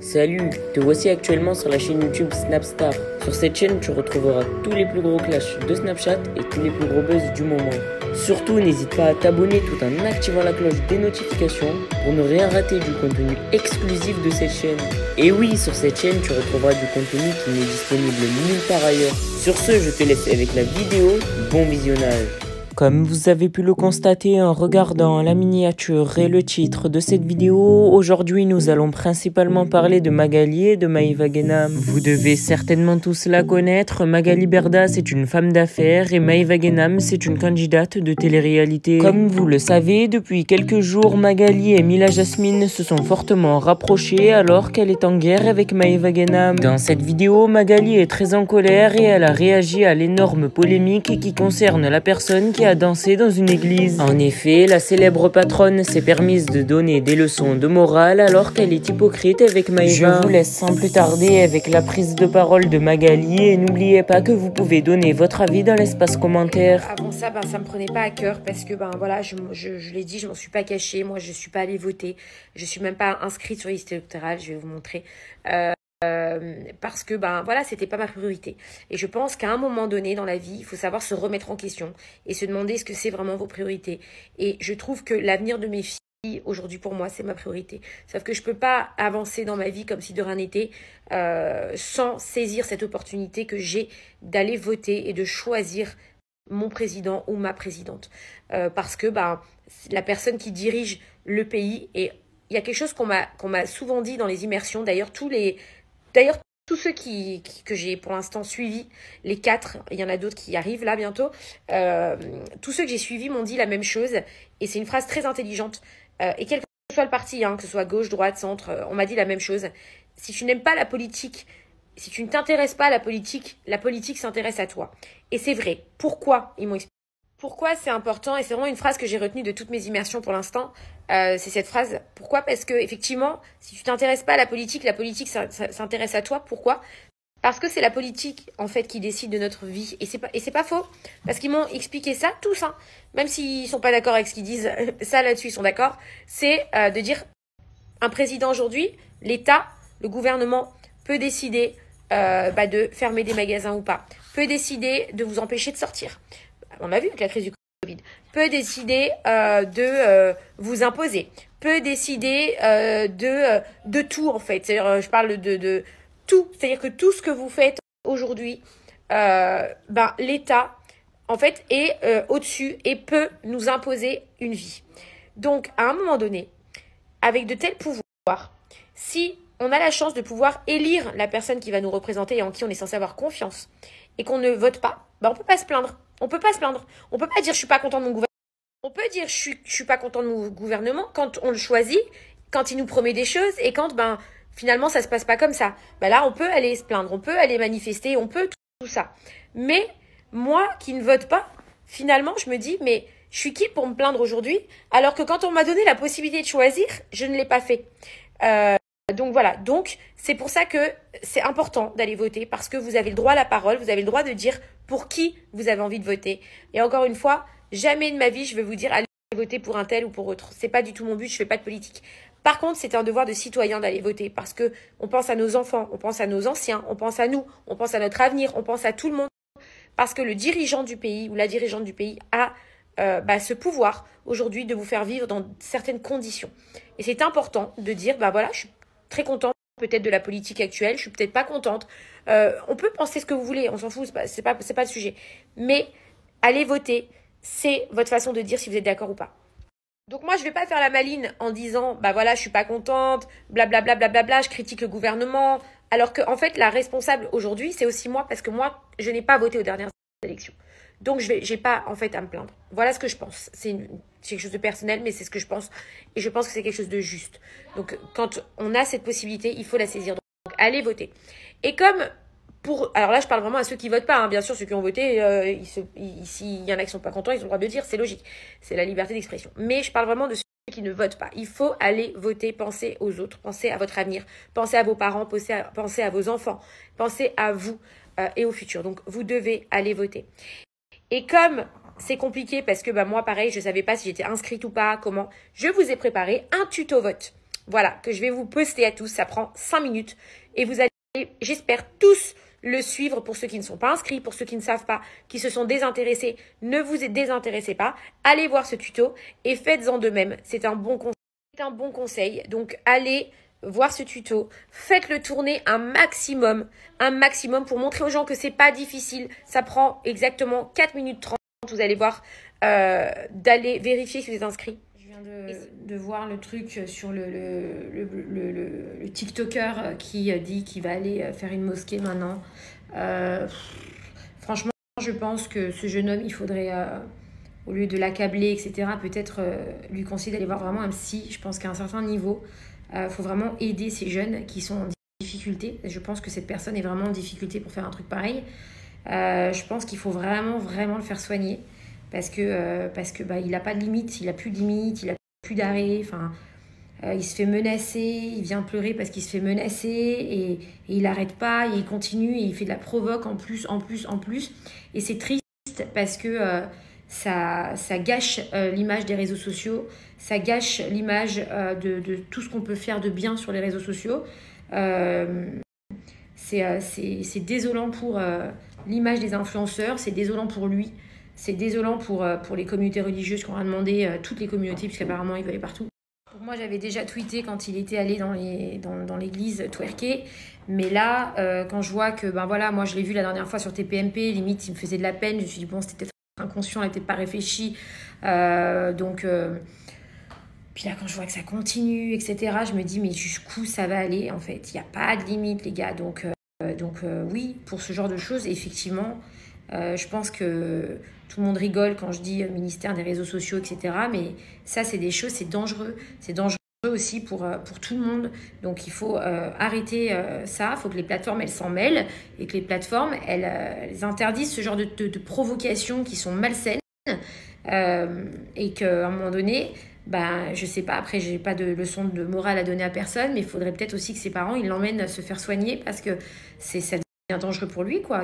Salut, te voici actuellement sur la chaîne YouTube Snapstar. Sur cette chaîne, tu retrouveras tous les plus gros clashs de Snapchat et tous les plus gros buzz du moment. Surtout, n'hésite pas à t'abonner tout en activant la cloche des notifications pour ne rien rater du contenu exclusif de cette chaîne. Et oui, sur cette chaîne, tu retrouveras du contenu qui n'est disponible nulle part ailleurs. Sur ce, je te laisse avec la vidéo. Bon visionnage. Comme vous avez pu le constater en regardant la miniature et le titre de cette vidéo, aujourd'hui nous allons principalement parler de Magali et de Maeva Guénam. Vous devez certainement tous la connaître, Magali Berda c'est une femme d'affaires et Maeva Guénam c'est une candidate de télé-réalité. Comme vous le savez, depuis quelques jours, Magali et Mila Jasmine se sont fortement rapprochées alors qu'elle est en guerre avec Maeva Guénam. Dans cette vidéo, Magali est très en colère et elle a réagi à l'énorme polémique qui concerne la personne qui a dansé dans une église. En effet, la célèbre patronne s'est permise de donner des leçons de morale alors qu'elle est hypocrite avec Maeva. Je vous laisse sans plus tarder avec la prise de parole de Magali et n'oubliez pas que vous pouvez donner votre avis dans l'espace commentaire. Avant ça, ça me prenait pas à cœur parce que voilà, je l'ai dit, je m'en suis pas cachée. Moi, je suis pas allée voter. Je suis même pas inscrite sur la liste électorale. Je vais vous montrer. Parce que voilà, c'était pas ma priorité. Et je pense qu'à un moment donné dans la vie, il faut savoir se remettre en question et se demander ce que c'est vraiment vos priorités. Et je trouve que l'avenir de mes filles, aujourd'hui pour moi, c'est ma priorité. Sauf que je peux pas avancer dans ma vie comme si de rien n'était sans saisir cette opportunité que j'ai d'aller voter et de choisir mon président ou ma présidente. Parce que la personne qui dirige le pays, et il y a quelque chose qu'on m'a souvent dit dans les immersions, d'ailleurs tous ceux que j'ai pour l'instant suivis, les 4, il y en a d'autres qui arrivent là bientôt, tous ceux que j'ai suivis m'ont dit la même chose, et c'est une phrase très intelligente, et quel que soit le parti, que ce soit gauche, droite, centre, on m'a dit la même chose. Si tu n'aimes pas la politique, si tu ne t'intéresses pas à la politique s'intéresse à toi. Et c'est vrai. Pourquoi ils m'ont expliqué? Pourquoi c'est important, et c'est vraiment une phrase que j'ai retenue de toutes mes immersions pour l'instant, c'est cette phrase. Pourquoi? Parce que effectivement, si tu t'intéresses pas à la politique s'intéresse à toi. Pourquoi? Parce que c'est la politique en fait qui décide de notre vie, et c'est pas faux, parce qu'ils m'ont expliqué ça tous, même s'ils sont pas d'accord avec ce qu'ils disent, ça là-dessus ils sont d'accord. C'est de dire un président aujourd'hui, l'État, le gouvernement peut décider de fermer des magasins ou pas, peut décider de vous empêcher de sortir. On a vu avec la crise du Covid, peut décider de vous imposer, peut décider de tout en fait. C'est-à-dire, je parle de tout. C'est-à-dire que tout ce que vous faites aujourd'hui, l'État en fait est au-dessus et peut nous imposer une vie. Donc, à un moment donné, avec de tels pouvoirs, si on a la chance de pouvoir élire la personne qui va nous représenter et en qui on est censé avoir confiance, et qu'on ne vote pas, on peut pas se plaindre. On peut pas se plaindre. On peut pas dire je suis pas content de mon gouvernement. On peut dire je suis pas content de mon gouvernement quand on le choisit, quand il nous promet des choses et quand finalement ça se passe pas comme ça. Là on peut aller se plaindre, on peut aller manifester, on peut tout ça. Mais moi qui ne vote pas, finalement je me dis mais je suis qui pour me plaindre aujourd'hui alors que quand on m'a donné la possibilité de choisir, je ne l'ai pas fait. Donc voilà, donc c'est pour ça que c'est important d'aller voter parce que vous avez le droit à la parole, vous avez le droit de dire pour qui vous avez envie de voter. Et encore une fois, jamais de ma vie je vais vous dire allez voter pour un tel ou pour autre. C'est pas du tout mon but, je fais pas de politique. Par contre, c'est un devoir de citoyen d'aller voter parce que on pense à nos enfants, on pense à nos anciens, on pense à nous, on pense à notre avenir, on pense à tout le monde. Parce que le dirigeant du pays ou la dirigeante du pays a ce pouvoir aujourd'hui de vous faire vivre dans certaines conditions. Et c'est important de dire voilà, je suis très contente peut-être de la politique actuelle, je suis peut-être pas contente. On peut penser ce que vous voulez, on s'en fout, c'est pas le sujet. Mais aller voter, c'est votre façon de dire si vous êtes d'accord ou pas. Donc moi je vais pas faire la maline en disant voilà, je suis pas contente, blablabla, blablabla, je critique le gouvernement, alors que en fait la responsable aujourd'hui c'est aussi moi parce que moi je n'ai pas voté aux dernières élections. Donc j'ai pas en fait à me plaindre. Voilà ce que je pense. C'est quelque chose de personnel, mais c'est ce que je pense. Et je pense que c'est quelque chose de juste. Donc quand on a cette possibilité, il faut la saisir. Donc allez voter. Et comme alors là je parle vraiment à ceux qui votent pas. Bien sûr, ceux qui ont voté, s'il y en a qui sont pas contents, ils ont le droit de le dire, c'est logique. C'est la liberté d'expression. Mais je parle vraiment de ceux qui ne votent pas. Il faut aller voter, pensez aux autres, pensez à votre avenir, pensez à vos parents, pensez à vos enfants, pensez à vous et au futur. Donc vous devez aller voter. Et comme c'est compliqué parce que moi pareil, je savais pas si j'étais inscrite ou pas, comment, je vous ai préparé un tuto vote. voilà, que je vais vous poster à tous. Ça prend 5 minutes et vous allez, j'espère, tous le suivre. Pour ceux qui ne sont pas inscrits, pour ceux qui ne savent pas, qui se sont désintéressés, ne vous désintéressez pas. Allez voir ce tuto et faites-en de même. C'est un bon conseil. Donc, allez voir ce tuto. Faites-le tourner un maximum pour montrer aux gens que c'est pas difficile. Ça prend exactement 4 minutes 30. Vous allez voir, d'aller vérifier si vous êtes inscrit. Je viens de voir le truc sur le TikToker qui dit qu'il va aller faire une mosquée maintenant. Franchement, je pense que ce jeune homme, il faudrait, au lieu de l'accabler, etc., peut-être lui conseiller d'aller voir vraiment un psy. Je pense qu'à un certain niveau, faut vraiment aider ces jeunes qui sont en difficulté. Je pense que cette personne est vraiment en difficulté pour faire un truc pareil. Je pense qu'il faut vraiment le faire soigner parce que il n'a pas de limite, il n'a plus de limite, il n'a plus d'arrêt. Enfin, il se fait menacer, il vient pleurer parce qu'il se fait menacer et il n'arrête pas, et il continue et il fait de la provoque en plus. Et c'est triste parce que ça gâche l'image des réseaux sociaux, ça gâche l'image de tout ce qu'on peut faire de bien sur les réseaux sociaux. C'est désolant pour l'image des influenceurs, c'est désolant pour lui, c'est désolant pour les communautés religieuses qu'on a demandé, toutes les communautés, puisqu'apparemment il veut aller partout. Pour moi, j'avais déjà tweeté quand il était allé dans l'église twerker, mais là, quand je vois que, moi je l'ai vu la dernière fois sur TPMP, limite il me faisait de la peine, je me suis dit bon, c'était peut-être inconscient, il n'était pas réfléchi, puis là, quand je vois que ça continue, etc., je me dis, mais jusqu'où ça va aller, en fait? Il n'y a pas de limite, les gars. Donc oui, pour ce genre de choses, effectivement, je pense que tout le monde rigole quand je dis ministère des réseaux sociaux, etc. Mais ça, c'est des choses, c'est dangereux. C'est dangereux aussi pour tout le monde. Donc, il faut arrêter ça. Il faut que les plateformes, elles s'en mêlent et que les plateformes, elles interdisent ce genre de provocations qui sont malsaines et qu'à un moment donné... je sais pas, après j'ai pas de leçon de morale à donner à personne, mais il faudrait peut-être aussi que ses parents ils l'emmènent se faire soigner parce que ça devient dangereux pour lui, quoi.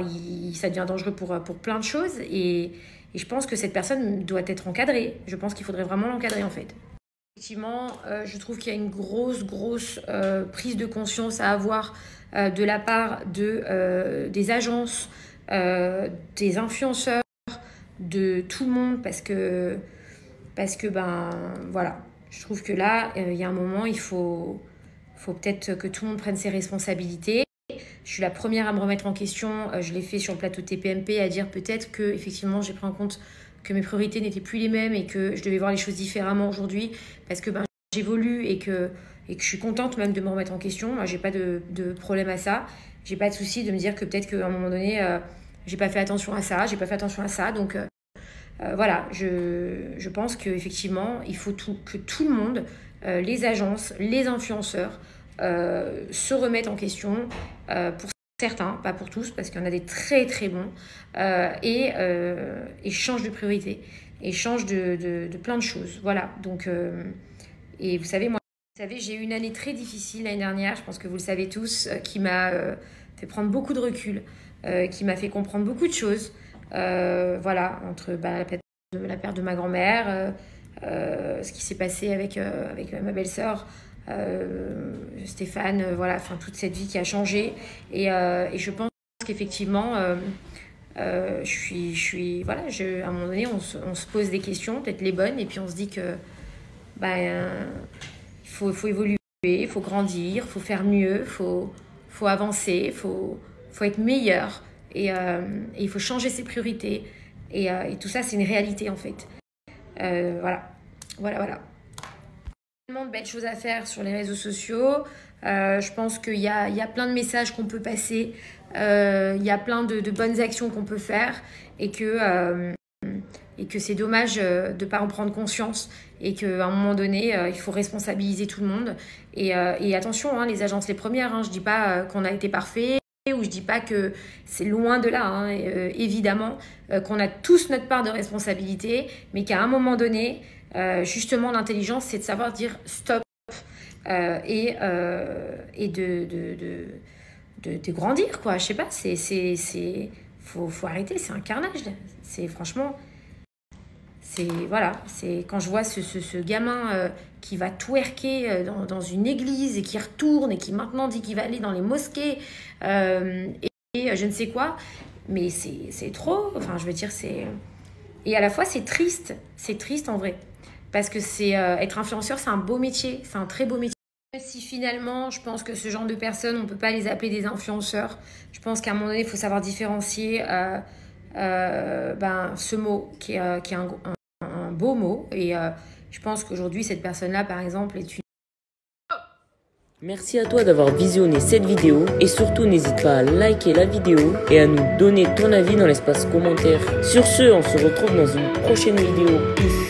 Ça devient dangereux pour plein de choses et je pense que cette personne doit être encadrée. Je pense qu'il faudrait vraiment l'encadrer en fait. Effectivement, je trouve qu'il y a une grosse prise de conscience à avoir de la part des agences, des influenceurs, de tout le monde parce que voilà, je trouve que là, il y a un moment, il faut peut-être que tout le monde prenne ses responsabilités. Je suis la première à me remettre en question. Je l'ai fait sur le plateau de TPMP, à dire peut-être que effectivement j'ai pris en compte que mes priorités n'étaient plus les mêmes et que je devais voir les choses différemment aujourd'hui parce que j'évolue et que je suis contente même de me remettre en question. Moi, j'ai pas de problème à ça. J'ai pas de souci de me dire que peut-être qu'à un moment donné, j'ai pas fait attention à ça, donc... voilà, je pense qu'effectivement, il faut que tout le monde, les agences, les influenceurs, se remettent en question pour certains, pas pour tous, parce qu'il y en a des très très bons, et changent de priorité, et changent de plein de choses. Voilà, donc, et vous savez, j'ai eu une année très difficile l'année dernière, je pense que vous le savez tous, qui m'a fait prendre beaucoup de recul, qui m'a fait comprendre beaucoup de choses. Voilà, entre la perte de ma grand-mère, ce qui s'est passé avec ma belle-sœur, Stéphane, voilà, enfin toute cette vie qui a changé et je pense qu'effectivement à un moment donné on se pose des questions, peut-être les bonnes, et puis on se dit que il faut évoluer, il faut grandir, il faut faire mieux, il faut avancer, il faut être meilleur. Et il faut changer ses priorités et tout ça c'est une réalité en fait. Voilà. Tellement de belles choses à faire sur les réseaux sociaux. Je pense qu'il y a plein de messages qu'on peut passer, il y a plein de bonnes actions qu'on peut faire et que c'est dommage de ne pas en prendre conscience et qu'à un moment donné il faut responsabiliser tout le monde et attention, les agences les premières, je dis pas qu'on a été parfait, ou je dis pas que c'est loin de là, évidemment qu'on a tous notre part de responsabilité, mais qu'à un moment donné, justement l'intelligence c'est de savoir dire stop et de grandir, quoi. Je sais pas, faut arrêter, c'est un carnage, c'est franchement voilà, c'est quand je vois ce gamin qui va twerker dans une église et qui retourne et qui maintenant dit qu'il va aller dans les mosquées et je ne sais quoi, mais c'est trop, enfin je veux dire et à la fois c'est triste en vrai, parce que être influenceur, c'est un beau métier, c'est un très beau métier. Si finalement, je pense que ce genre de personnes, on ne peut pas les appeler des influenceurs, je pense qu'à un moment donné, il faut savoir différencier ce mot qui est un beau mot. Et je pense qu'aujourd'hui, cette personne-là, par exemple, est une... Merci à toi d'avoir visionné cette vidéo et surtout n'hésite pas à liker la vidéo et à nous donner ton avis dans l'espace commentaire. Sur ce, on se retrouve dans une prochaine vidéo. Peace.